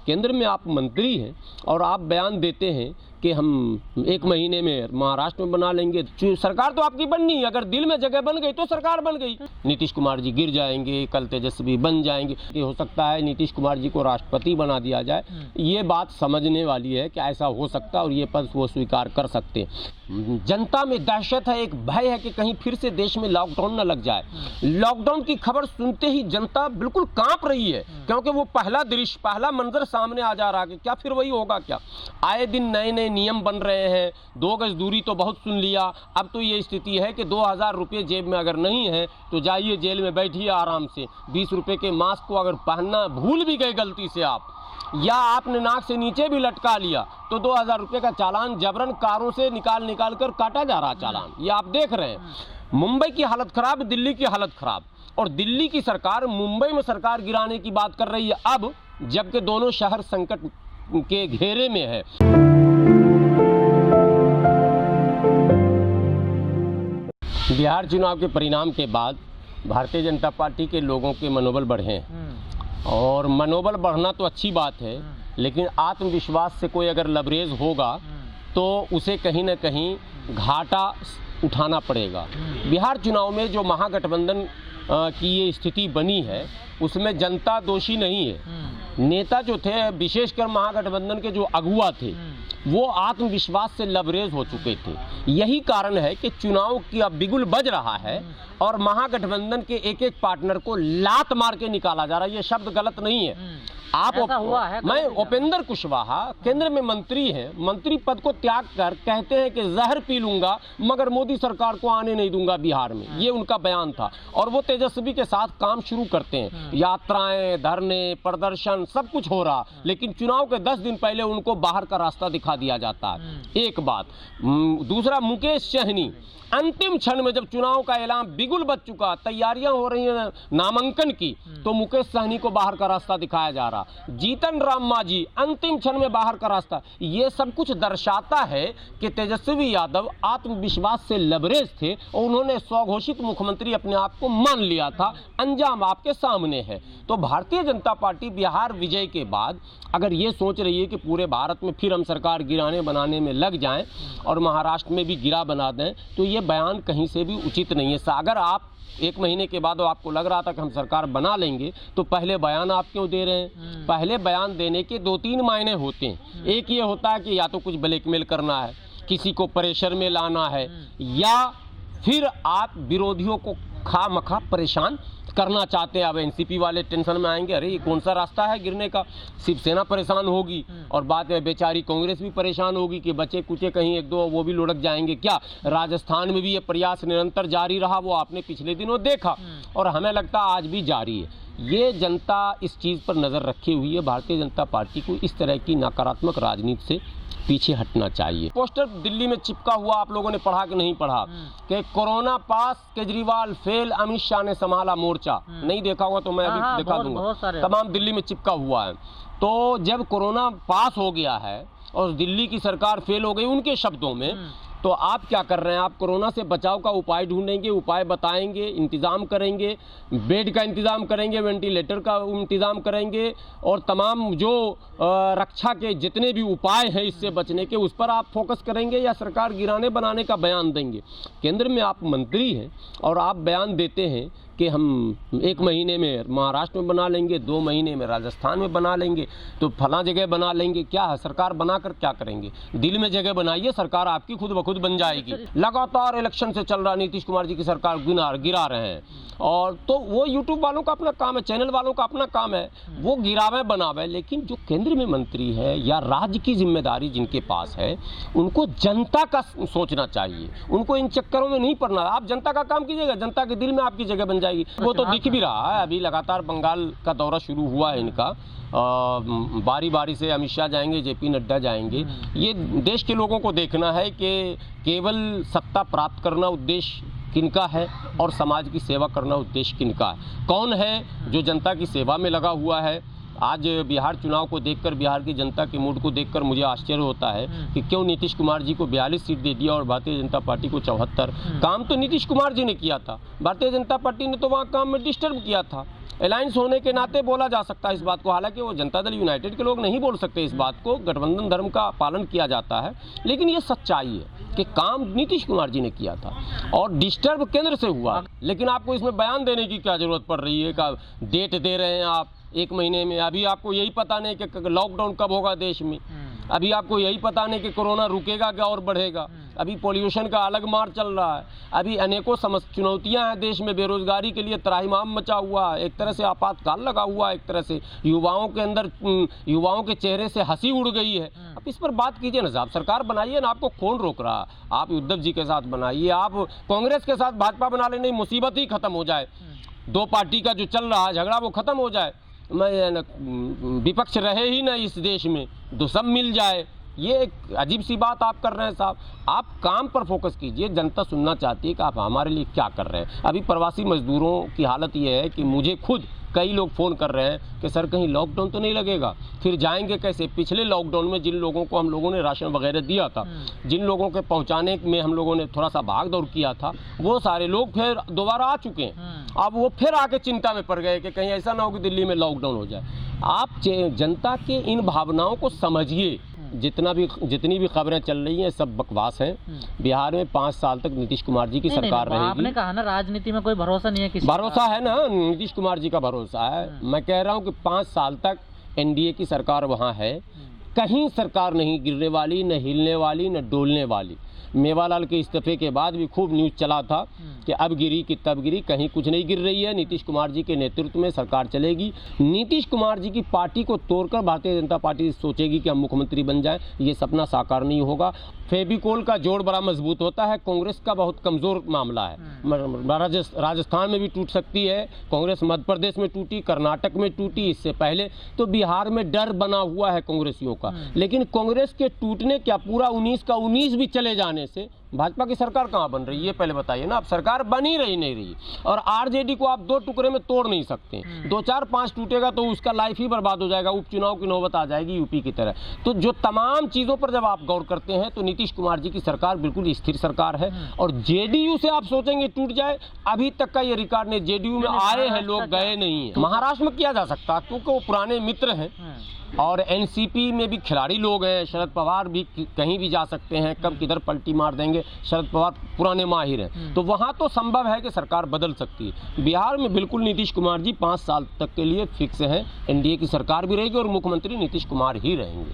केंद्र में आप मंत्री हैं और आप बयान देते हैं कि हम 1 महीने में महाराष्ट्र में बना लेंगे। सरकार तो आपकी बननी है, अगर दिल में जगह बन गई तो सरकार बन गई। नीतीश कुमार जी गिर जाएंगे, कल तेजस्वी बन जाएंगे, हो सकता है नीतीश कुमार जी को राष्ट्रपति बना दिया जाए। ये बात समझने वाली है कि ऐसा हो सकता है और ये पद वो स्वीकार कर सकते हैं। जनता में दहशत है, एक भय है कि कहीं फिर से देश में लॉकडाउन न लग जाए। लॉकडाउन की खबर सुनते ही जनता बिल्कुल कांप रही है, क्योंकि वो पहला दृश्य, पहला मंजर सामने आ जा रहा है कि क्या फिर वही होगा क्या। आए दिन नए नए नियम बन रहे हैं, 2 गज दूरी तो बहुत सुन लिया, अब तो ये स्थिति है कि 2000 रुपये जेब में अगर नहीं है तो जाइए जेल में बैठिए आराम से। 20 रुपये के मास्क को अगर पहनना भूल भी गए गलती से आप, या आपने नाक से नीचे भी लटका लिया तो 2000 रुपये का चालान जबरन कारों से निकाल कर काटा जा रहा चालान। ये आप देख रहे हैं। मुंबई की हालत खराब, दिल्ली की हालत खराब, और दिल्ली की सरकार मुंबई में सरकार गिराने की बात कर रही है अब, जबकि दोनों शहर संकट के घेरे में है। बिहार चुनाव के परिणाम के बाद भारतीय जनता पार्टी के लोगों के मनोबल बढ़े हैं, और मनोबल बढ़ना तो अच्छी बात है, लेकिन आत्मविश्वास से कोई अगर लबरेज होगा तो उसे कहीं ना कहीं घाटा उठाना पड़ेगा। बिहार चुनाव में जो महागठबंधन की ये स्थिति बनी है उसमें जनता दोषी नहीं है। नेता जो थे, विशेषकर महागठबंधन के जो अगुआ थे, वो आत्मविश्वास से लबरेज हो चुके थे। यही कारण है कि चुनाव की अब बिगुल बज रहा है और महागठबंधन के एक एक पार्टनर को लात मार के निकाला जा रहा है। ये शब्द गलत नहीं है। आप हुआ है, मैं उपेंद्र कुशवाहा केंद्र में मंत्री हैं, मंत्री पद को त्याग कर कहते हैं कि जहर पी लूंगा मगर मोदी सरकार को आने नहीं दूंगा बिहार में। ये उनका बयान था, और वो तेजस्वी के साथ काम शुरू करते हैं। यात्राएं, धरने, प्रदर्शन सब कुछ हो रहा, लेकिन चुनाव के 10 दिन पहले उनको बाहर का रास्ता दिखा दिया जाता है। एक बात। दूसरा, मुकेश सहनी अंतिम क्षण में जब चुनाव का ऐलान बिगुल बज चुका, तैयारियां हो रही हैं नामांकन की, तो मुकेश सहनी को बाहर का रास्ता दिखाया जा रहा। जीतन राम मांझी अंतिम क्षण में बाहर का रास्ता। ये सब कुछ दर्शाता है कि तेजस्वी यादव आत्मविश्वास से लबरेज थे और उन्होंने स्वघोषित मुख्यमंत्री अपने आप को मान लिया था। अंजाम आपके सामने है। तो भारतीय जनता पार्टी बिहार विजय के बाद अगर ये सोच रही है कि पूरे भारत में फिर हम सरकार गिराने बनाने में लग जाएं और महाराष्ट्र में भी गिरा बना दें, तो ये बयान कहीं से भी उचित नहीं है। अगर आप 1 महीने के बाद आपको लग रहा था कि हम सरकार बना लेंगे, तो पहले बयान आप क्यों दे रहे हैं? पहले बयान देने के 2-3 मायने होते हैं। एक ये होता है कि या तो कुछ ब्लैकमेल करना है, किसी को प्रेशर में लाना है, या फिर आप विरोधियों को खामखा परेशान करना चाहते हैं। अब एनसीपी वाले टेंशन में आएंगे, अरे ये कौन सा रास्ता है गिरने का। शिवसेना परेशान होगी और बाद में बेचारी कांग्रेस भी परेशान होगी कि बचे कुचे कहीं 1-2 वो भी लुढ़क जाएंगे क्या। राजस्थान में भी ये प्रयास निरंतर जारी रहा, वो आपने पिछले दिनों देखा, और हमें लगता है आज भी जारी है। ये जनता इस चीज़ पर नज़र रखी हुई है। भारतीय जनता पार्टी को इस तरह की नकारात्मक राजनीति से पीछे हटना चाहिए। पोस्टर दिल्ली में चिपका हुआ आप लोगों ने पढ़ा कि नहीं पढ़ा कि कोरोना पास, केजरीवाल फेल, अमित शाह ने संभाला मोर्चा। नहीं देखा होगा तो मैं अभी दिखा दूंगा, तमाम दिल्ली में चिपका हुआ है। तो जब कोरोना पास हो गया है और दिल्ली की सरकार फेल हो गई उनके शब्दों में, तो आप क्या कर रहे हैं? आप कोरोना से बचाव का उपाय ढूंढेंगे, उपाय बताएंगे, इंतज़ाम करेंगे, बेड का इंतज़ाम करेंगे, वेंटिलेटर का इंतज़ाम करेंगे, और तमाम जो रक्षा के जितने भी उपाय हैं इससे बचने के, उस पर आप फोकस करेंगे, या सरकार गिराने बनाने का बयान देंगे? केंद्र में आप मंत्री हैं और आप बयान देते हैं कि हम 1 महीने में महाराष्ट्र में बना लेंगे, 2 महीने में राजस्थान में बना लेंगे, तो फला जगह बना लेंगे। क्या है, सरकार बनाकर क्या करेंगे? दिल में जगह बनाइए, सरकार आपकी खुद ब खुद बन जाएगी। लगातार इलेक्शन से चल रहा, नीतीश कुमार जी की सरकार गिरा रहे हैं, और तो वो यूट्यूब वालों का अपना काम है, चैनल वालों का अपना काम है, वो गिरावे बनावे। लेकिन जो केंद्र में मंत्री है या राज्य की जिम्मेदारी जिनके पास है, उनको जनता का सोचना चाहिए, उनको इन चक्करों में नहीं पड़ना। आप जनता का काम कीजिएगा, जनता के दिल में आपकी जगह बन जाएगी। वो तो दिख भी रहा है, अभी लगातार बंगाल का दौरा शुरू हुआ है इनका, बारी बारी से अमित शाह जाएंगे, जेपी नड्डा जाएंगे। ये देश के लोगों को देखना है कि केवल सत्ता प्राप्त करना उद्देश्य किनका है और समाज की सेवा करना उद्देश्य किनका है। कौन है जो जनता की सेवा में लगा हुआ है? आज बिहार चुनाव को देखकर, बिहार की जनता के मूड को देखकर मुझे आश्चर्य होता है कि क्यों नीतीश कुमार जी को 42 सीट दे दिया और भारतीय जनता पार्टी को 74। काम तो नीतीश कुमार जी ने किया था, भारतीय जनता पार्टी ने तो वहाँ काम में डिस्टर्ब किया था। अलायंस होने के नाते बोला जा सकता है इस बात को। हालांकि वो जनता दल यूनाइटेड के लोग नहीं बोल सकते इस बात को, गठबंधन धर्म का पालन किया जाता है, लेकिन ये सच्चाई है कि काम नीतीश कुमार जी ने किया था और डिस्टर्ब केंद्र से हुआ। लेकिन आपको इसमें बयान देने की क्या जरूरत पड़ रही है? का डेट दे रहे हैं आप 1 महीने में। अभी आपको यही पता नहीं कि लॉकडाउन कब होगा देश में। अभी आपको यही पता नहीं कि कोरोना रुकेगा क्या और बढ़ेगा। अभी पॉल्यूशन का अलग मार चल रहा है। अभी अनेकों चुनौतियां हैं देश में। बेरोजगारी के लिए त्राहिमाम मचा हुआ है, एक तरह से आपातकाल लगा हुआ है, एक तरह से युवाओं के अंदर, युवाओं के चेहरे से हंसी उड़ गई है। अब इस पर बात कीजिए ना साहब, सरकार बनाइए ना, आपको कौन रोक रहा है? आप उद्धव जी के साथ बनाइए, आप कांग्रेस के साथ भाजपा बना लेने, मुसीबत ही खत्म हो जाए। 2 पार्टी का जो चल रहा है झगड़ा वो खत्म हो जाए, विपक्ष रहे ही ना इस देश में, तो सब मिल जाए। ये एक अजीब सी बात आप कर रहे हैं साहब। आप काम पर फोकस कीजिए। जनता सुनना चाहती है कि आप हमारे लिए क्या कर रहे हैं। अभी प्रवासी मजदूरों की हालत ये है कि मुझे खुद कई लोग फ़ोन कर रहे हैं कि सर कहीं लॉकडाउन तो नहीं लगेगा, फिर जाएंगे कैसे? पिछले लॉकडाउन में जिन लोगों को हम लोगों ने राशन वगैरह दिया था, जिन लोगों के पहुंचाने में हम लोगों ने थोड़ा सा भाग दौड़ किया था, वो सारे लोग फिर दोबारा आ चुके हैं। अब वो फिर आके चिंता में पड़ गए कि कहीं ऐसा ना हो कि दिल्ली में लॉकडाउन हो जाए। आप जनता के इन भावनाओं को समझिए। जितनी भी खबरें चल रही हैं सब बकवास हैं। बिहार में 5 साल तक नीतीश कुमार जी की सरकार रहेगी। आपने कहा ना राजनीति में कोई भरोसा नहीं है किसी का। भरोसा है ना, नीतीश कुमार जी का भरोसा है। मैं कह रहा हूं कि 5 साल तक एनडीए की सरकार वहां है। कहीं सरकार नहीं गिरने वाली, न हिलने वाली, न डोलने वाली। मेवालाल के इस्तीफे के बाद भी खूब न्यूज़ चला था कि अब गिरी कि तब गिरी, कहीं कुछ नहीं गिर रही है। नीतीश कुमार जी के नेतृत्व में सरकार चलेगी। नीतीश कुमार जी की पार्टी को तोड़कर भारतीय जनता पार्टी सोचेगी कि हम मुख्यमंत्री बन जाएं, ये सपना साकार नहीं होगा। फेविकोल का जोड़ बड़ा मजबूत होता है, कांग्रेस का बहुत कमज़ोर मामला है। राजस्थान में भी टूट सकती है कांग्रेस, मध्य प्रदेश में टूटी, कर्नाटक में टूटी, इससे पहले तो बिहार में डर बना हुआ है कांग्रेसियों का। लेकिन कांग्रेस के टूटने क्या पूरा 19 का 19 भी चले जाने से भाजपा की सरकार कहां बन रही है? ये पहले बताइए ना। अब सरकार बन ही नहीं रही और आरजेडी को आप 2 टुकड़े में तोड़ नहीं सकते। 2, 4, 5 टूटेगा तो उसका लाइफ ही बर्बाद हो जाएगा, उपचुनाव की नौबत आ जाएगी यूपी की तरह। तो जो तमाम चीजों पर जब आप गौर करते हैं तो नीतीश कुमार जी की सरकार बिल्कुल स्थिर सरकार है। और जेडीयू से आप सोचेंगे टूट जाए, अभी तक का ये रिकॉर्ड नहीं। जेडीयू में आए हैं लोग, गए नहीं है। महाराष्ट्र में किया जा सकता क्योंकि वो पुराने मित्र हैं और एनसीपी में भी खिलाड़ी लोग हैं। शरद पवार भी कहीं भी जा सकते हैं, कब किधर पलटी मार देंगे। शरद पवार पुराने माहिर हैं, तो वहाँ तो संभव है कि सरकार बदल सकती है। बिहार में बिल्कुल नीतीश कुमार जी 5 साल तक के लिए फिक्स हैं। एनडीए की सरकार भी रहेगी और मुख्यमंत्री नीतीश कुमार ही रहेंगे।